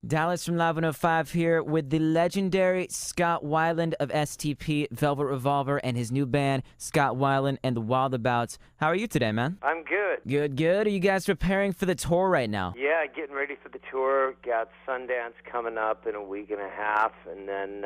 Dallas from Live 105 here with the legendary Scott Weiland of STP, Velvet Revolver, and his new band, Scott Weiland and the Wildabouts. How are you today, man? I'm good. Good. Are you guys preparing for the tour right now? Yeah, getting ready for the tour. Got Sundance coming up in a week and a half, and then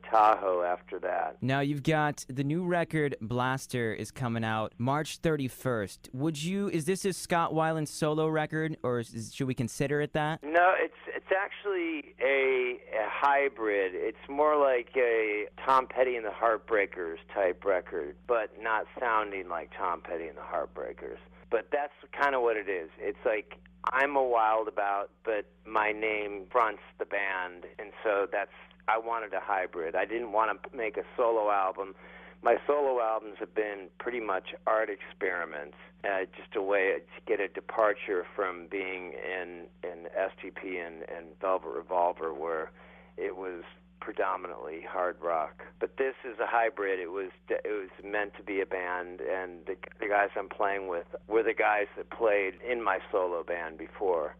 Tahoe after that. Now, you've got the new record, Blaster, is coming out March 31st. Is this a Scott Weiland solo record, or should we consider it that? No, it's actually a hybrid. It's more like a Tom Petty and the Heartbreakers type record, but not sounding like Tom Petty and the Heartbreakers. But that's kind of what it is. It's like I'm a Wildabout, but my name fronts the band, and so I wanted a hybrid. I didn't want to make a solo album. My solo albums have been pretty much art experiments, just a way to get a departure from being in STP and Velvet Revolver, where it was predominantly hard rock. But this is a hybrid. It was meant to be a band, and the guys I'm playing with were the guys that played in my solo band before.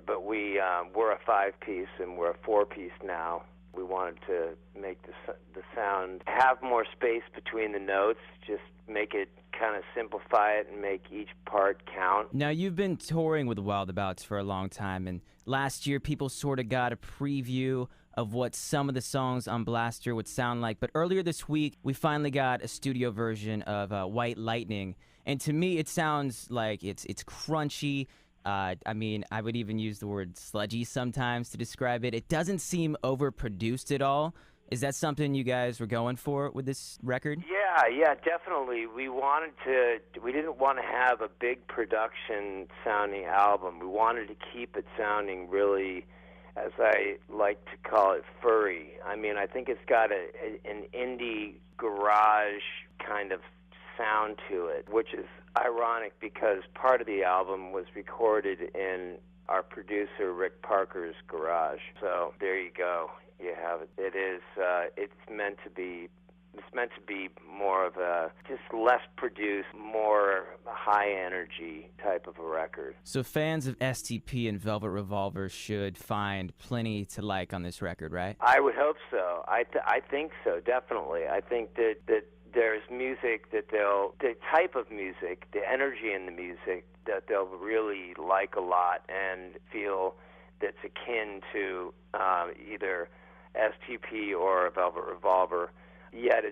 But we're a 5-piece, and we're a 4-piece now. We wanted to make the sound have more space between the notes, just make it kind of simplify it and make each part count. Now, you've been touring with the Wildabouts for a long time, and last year people sort of got a preview of what some of the songs on Blaster would sound like. But earlier this week, we finally got a studio version of White Lightning, and to me it sounds like it's crunchy. I would even use the word sludgy sometimes to describe it. It doesn't seem overproduced at all. Is that something you guys were going for with this record? Yeah, definitely. We didn't want to have a big production sounding album. We wanted to keep it sounding really, as I like to call it, furry. I think it's got an indie garage kind of sound to it, which is ironic because part of the album was recorded in our producer Rick Parker's garage. So there you go. You have it. It's meant to be more of a just less produced, more high energy type of a record. So fans of STP and Velvet Revolver should find plenty to like on this record, right? I would hope so. I think so, definitely. I think that there's music that the type of music, the energy in the music that they'll really like a lot and feel that's akin to either STP or Velvet Revolver. Yet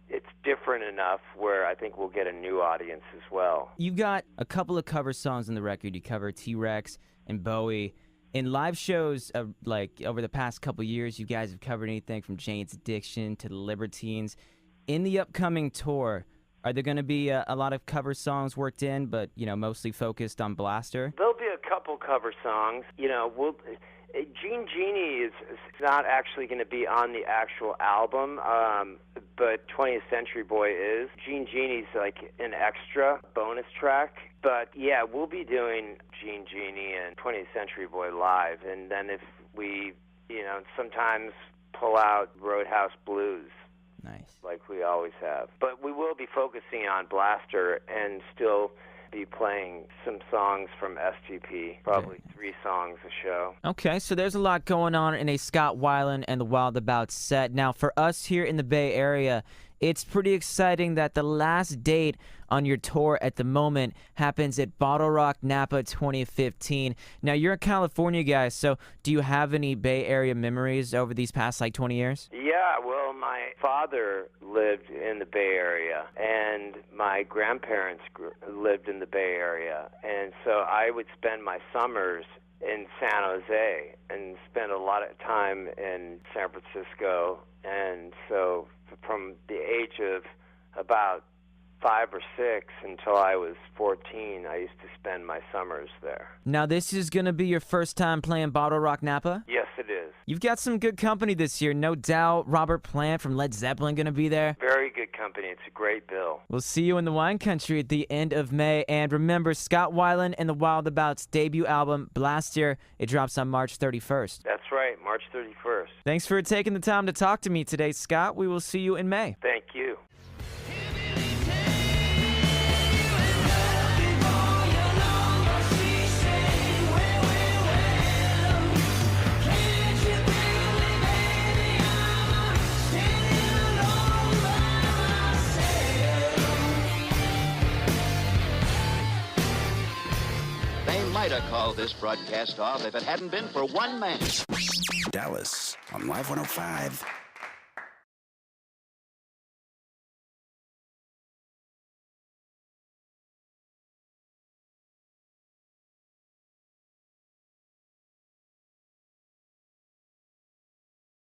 it's different enough where I think we'll get a new audience as well. You got a couple of cover songs on the record. You cover T-Rex and Bowie. In live shows, like over the past couple years, you guys have covered anything from Jane's Addiction to the Libertines. In the upcoming tour, are there going to be a lot of cover songs worked in, but mostly focused on Blaster? There'll be a couple cover songs. Gene Genie is not actually going to be on the actual album, but 20th Century Boy is. Gene Genie's like an extra bonus track. But yeah, we'll be doing Gene Genie and 20th Century Boy live, and then if we, sometimes pull out Roadhouse Blues. Nice. Like we always have. But we will be focusing on Blaster and still be playing some songs from STP, probably 3 songs a show. Okay, so there's a lot going on in a Scott Weiland and the Wildabouts set. Now, for us here in the Bay Area, it's pretty exciting that the last date on your tour at the moment happens at Bottle Rock Napa 2015. Now, you're a California guy, so do you have any Bay Area memories over these past, 20 years? Yeah, well, my father lived in the Bay Area, and my grandparents lived in the Bay Area, and so I would spend my summers in San Jose and spend a lot of time in San Francisco, and so from the age of about 5 or 6 until I was 14, I used to spend my summers there. Now, this is going to be your first time playing Bottle Rock Napa? Yes, it is. You've got some good company this year, no doubt. Robert Plant from Led Zeppelin going to be there. Very good company. It's a great bill. We'll see you in the wine country at the end of May. And remember, Scott Weiland and the Wildabouts' debut album, Blaster, it drops on March 31st. That's right, March 31st. Thanks for taking the time to talk to me today, Scott. We will see you in May. Thank you. might have called this broadcast off if it hadn't been for one man. Dallas on Live 105.